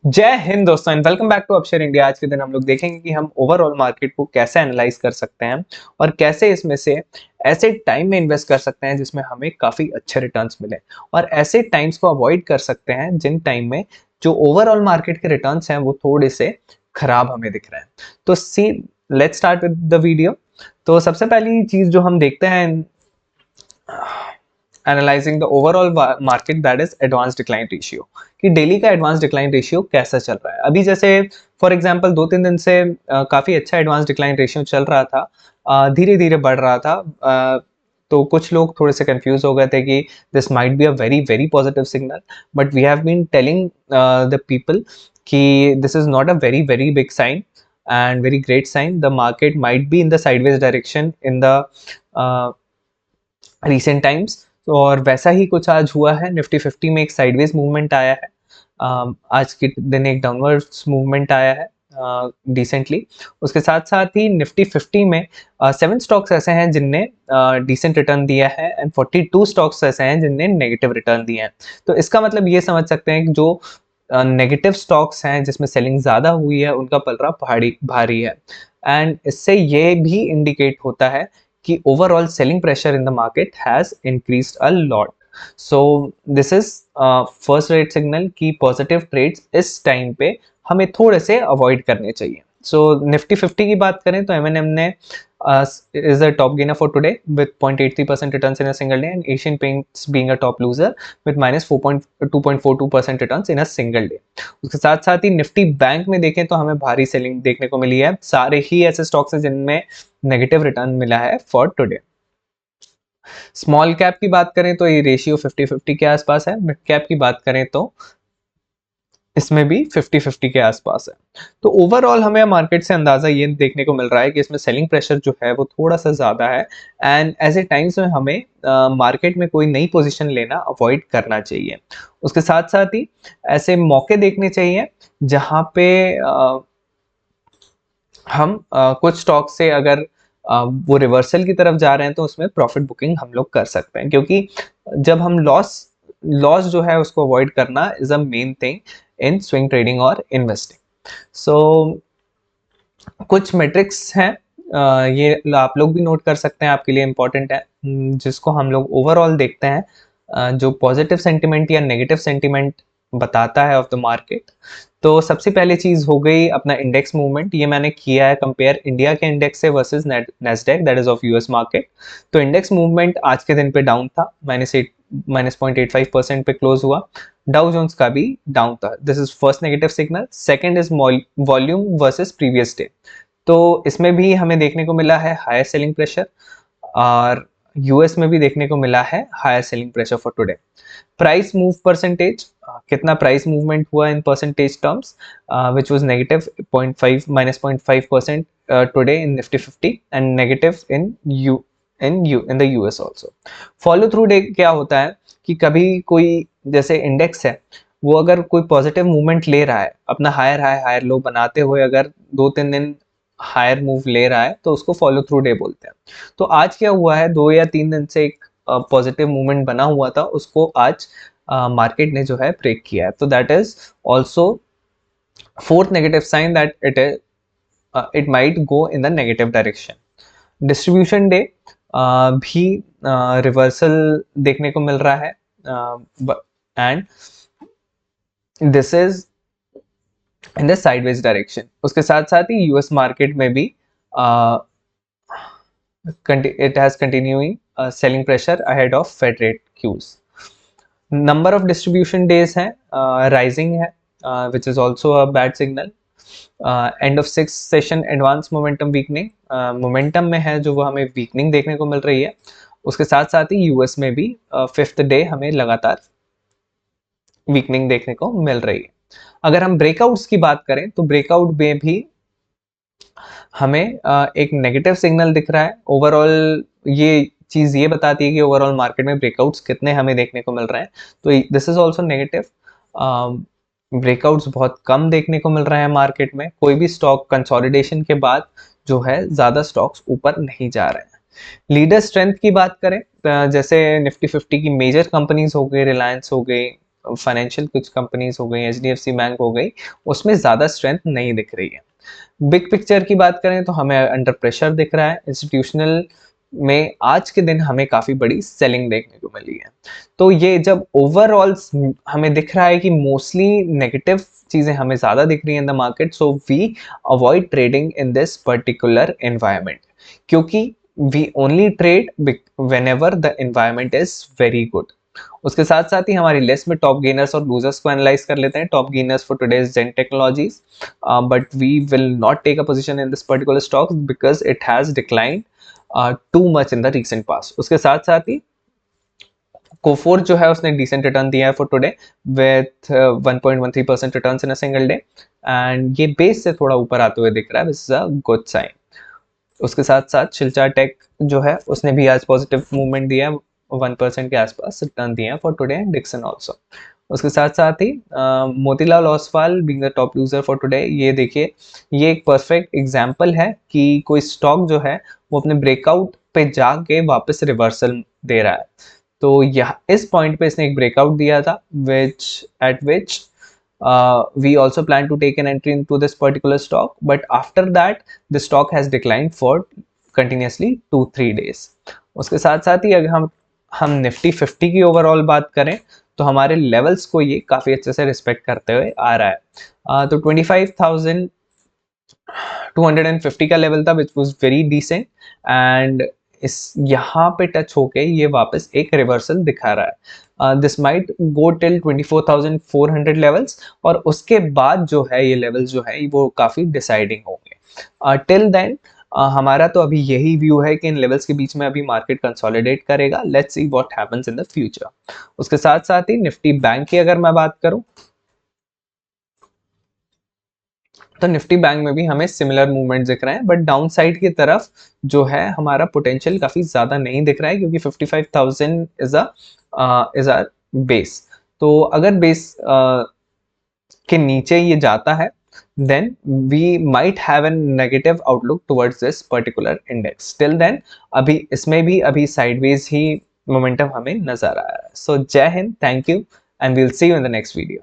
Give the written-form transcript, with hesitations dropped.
जय हिंद दोस्तों and welcome back to upshare India. आज के दिन हम लोग देखेंगे कि हम ओवरऑल मार्केट को कैसे एनालाइज कर सकते हैं और कैसे इसमें से ऐसे टाइम में इन्वेस्ट कर सकते हैं जिसमें हमें काफ़ी अच्छे रिटर्न्स मिले और ऐसे टाइम्स को अवॉइड कर सकते हैं जिन टाइम में जो ओवरऑल मार्केट के रिटर्न्स हैं वो थोड़े से खराब हमें दिख रहे हैं। तो see let's start with the video. तो सबसे पहली चीज़ जो हम देखते हैं analysing the overall market that is advance decline ratio कि डेली का एडवांस डिक्लाइन रेशियो कैसा चल रहा है। अभी जैसे फॉर एग्जांपल 2-3 दिन से काफ़ी अच्छा एडवांस डिक्लाइन रेशियो चल रहा था, धीरे धीरे बढ़ रहा था। तो कुछ लोग थोड़े से कंफ्यूज हो गए थे कि this might be a very very positive signal, but we have been telling the people कि this is not a very very big sign and very great sign. The market might be in the sideways direction in the recent times. और वैसा ही कुछ आज हुआ है। Nifty 50 में एक sideways movement आया है। आज के दिन एक डाउनवर्ड्स मूवमेंट आया है डिसेंटली। उसके साथ साथ ही निफ्टी 50 में 7 स्टॉक्स ऐसे हैं जिनने डिसेंट रिटर्न दिया है एंड 42 स्टॉक्स ऐसे हैं जिनने नेगेटिव रिटर्न दिए हैं। तो इसका मतलब ये समझ सकते हैं कि जो नेगेटिव स्टॉक्स हैं जिसमें सेलिंग ज़्यादा हुई है उनका पलड़ा भारी है। एंड इससे ये भी इंडिकेट होता है कि overall selling pressure in the market has increased a lot. So this is first rate signal कि positive trades इस टाइम पे हमें थोड़े से अवॉइड करने चाहिए। सो निफ्टी 50 की बात करें तो एमएनएम ने is a top gainer for today with 0.83% returns in a single day, and Asian Paints being a top loser with minus 2.42% returns in a single day. उसके साथ साथ ही निफ्टी बैंक में देखें तो हमें भारी सेलिंग देखने को मिली है। सारे ही ऐसे स्टॉक्स हैं जिनमें नेगेटिव रिटर्न मिला है फॉर टुडे। स्मॉल कैप की बात करें तो ये रेशियो 50-50 के आसपास है। मिड कैप की बात करें तो इसमें भी 50-50 के आसपास है। तो ओवरऑल हमें मार्केट से अंदाजा ये देखने को मिल रहा है कि इसमें सेलिंग प्रेशर जो है वो थोड़ा सा ज़्यादा है एंड ऐसे टाइम्स में हमें मार्केट में कोई नई पोजीशन लेना अवॉइड करना चाहिए। उसके साथ साथ ही ऐसे मौके देखने चाहिए जहाँ पे हम कुछ स्टॉक से अगर वो रिवर्सल की तरफ जा रहे हैं तो उसमें प्रॉफिट बुकिंग हम लोग कर सकते हैं, क्योंकि जब हम लॉस लॉस जो है उसको अवॉइड करना is a main thing in swing trading और इन्वेस्टिंग। सो कुछ मेट्रिक्स हैं, ये आप लोग भी नोट कर सकते हैं, आपके लिए इम्पोर्टेंट है, जिसको हम लोग ओवरऑल देखते हैं, जो पॉजिटिव सेंटिमेंट या नेगेटिव सेंटिमेंट बताता है ऑफ द मार्केट। तो सबसे पहले चीज़ हो गई अपना इंडेक्स मूवमेंट। ये मैंने किया है कंपेयर इंडिया के इंडेक्स से versus Nasdaq that is of US market. तो इंडेक्स मूवमेंट आज के दिन पे डाउन था, -0.85% पे क्लोज हुआ। डाउ जोन्स का भी डाउन था। This is first negative signal. Second is volume versus previous day. तो इसमें भी हमें देखने को मिला है हायर सेलिंग प्रेशर और यूएस में भी देखने को मिला है higher selling pressure for today. Price move percentage, कितना प्राइस मूवमेंट हुआ in percentage terms, which was negative 0.5 -0.5% today in Nifty 50 and negative in the US also. Follow through day क्या होता है कि कभी कोई जैसे इंडेक्स है वो अगर कोई पॉजिटिव मूवमेंट ले रहा है, अपना हायर हाई हायर लो बनाते हुए अगर 2-3 दिन हायर मूव ले रहा है तो उसको फॉलो थ्रू डे बोलते हैं। तो आज क्या हुआ है, 2 या 3 दिन से एक पॉजिटिव मूवमेंट बना हुआ था, उसको आज मार्केट ने जो है ब्रेक किया है। तो that is also fourth negative sign that it might go in the negative direction. Distribution day भी रिवर्सल देखने को मिल रहा है and this is in the sideways direction. उसके साथ साथ ही यूएस मार्केट में भी it has continuing selling pressure ahead of Fed rate cues. Number of distribution days है rising है, which is also a bad signal. End of sixth session advance momentum weakening, momentum में है जो वो हमें weakening देखने को मिल रही है। उसके साथ साथ ही यूएस में भी फिफ्थ डे हमें लगातार वीकनिंग देखने को मिल रही है। अगर हम ब्रेकआउट्स की बात करें तो ब्रेकआउट में भी हमें एक नेगेटिव सिग्नल दिख रहा है। ओवरऑल ये चीज़ ये बताती है कि ओवरऑल मार्केट में ब्रेकआउट्स कितने हमें देखने को मिल रहे हैं। तो this is also negative. Breakouts बहुत कम देखने को मिल रहे हैं मार्केट में। कोई भी स्टॉक कंसोलिडेशन के बाद जो है ज़्यादा स्टॉक्स ऊपर नहीं जा रहे हैं। लीडर स्ट्रेंथ की बात करें, जैसे निफ्टी 50 की मेजर कंपनीज हो गई, रिलायंस हो गई, फाइनेंशियल कुछ कंपनीज हो गई, HDFC बैंक हो गई, उसमें ज़्यादा स्ट्रेंथ नहीं दिख रही है। बिग पिक्चर की बात करें तो हमें अंडर प्रेशर दिख रहा है। इंस्टीट्यूशनल में आज के दिन हमें काफ़ी बड़ी सेलिंग देखने को मिली है। तो ये जब ओवरऑल हमें दिख रहा है कि मोस्टली नेगेटिव चीज़ें हमें ज़्यादा दिख रही हैं in the market, so we avoid trading in this particular environment, क्योंकि we only trade whenever the environment is very good. उसके साथ साथ ही हमारी लिस्ट में टॉप गेनर्स और लूजर्स को एनालाइज कर लेते हैं। Top gainers for today is Zen technologies, but we will not take a position in this particular stock because it has declined too much in the recent past. उसके साथ साथ ही कोफोर जो है उसने डिसेंट रिटर्न दिया है for today with 1.13% return in a single day, and ये base से थोड़ा ऊपर आते हुए दिख रहा है, this is a good sign. उसके साथ साथ शिल्चा टेक जो है उसने भी आज पॉजिटिव मूवमेंट दिया है, 1% के आसपास रिटर्न दिए हैं for today, and Dixon also. उसके साथ साथ ही Motilal Oswal being the top user for today, ये देखिए ये एक परफेक्ट एग्जांपल है कि कोई स्टॉक जो है वो अपने ब्रेकआउट पे जाके वापस रिवर्सल दे रहा है। तो यह इस पॉइंट पे इसने एक ब्रेकआउट दिया था which at which we also plan to take an entry into this particular stock, but after that the stock has declined for continuously 2-3 days. उसके साथ साथ ही अगर हम निफ्टी 50 की ओवरऑल बात करें तो हमारे लेवल्स को ये काफ़ी अच्छे से रिस्पेक्ट करते हुए आ रहा है। तो 25,250 का लेवल था which was very decent, and इस यहाँ पे टच होके ये वापस एक रिवर्सल दिखा रहा है। This might go till 24,400 levels, और उसके बाद जो है ये लेवल्स जो है वो काफ़ी डिसाइडिंग होंगे। टिल देन हमारा तो अभी यही व्यू है कि इन लेवल्स के बीच में अभी मार्केट कंसोलिडेट करेगा। Let's see what happens in the future. उसके साथ साथ ही निफ्टी बैंक की अगर मैं बात करूं तो निफ्टी बैंक में भी हमें सिमिलर मूवमेंट दिख रहे हैं, बट डाउन साइड की तरफ जो है हमारा पोटेंशियल काफी ज्यादा नहीं दिख रहा है, क्योंकि 55,000 इज अ बेस। तो अगर बेस के नीचे ये जाता है then we might have a negative outlook towards this particular index. Till then अभी इसमें भी अभी sideways ही momentum हमें नजर आ रहा है। So जय Hind, thank you, and we'll see you in the next video.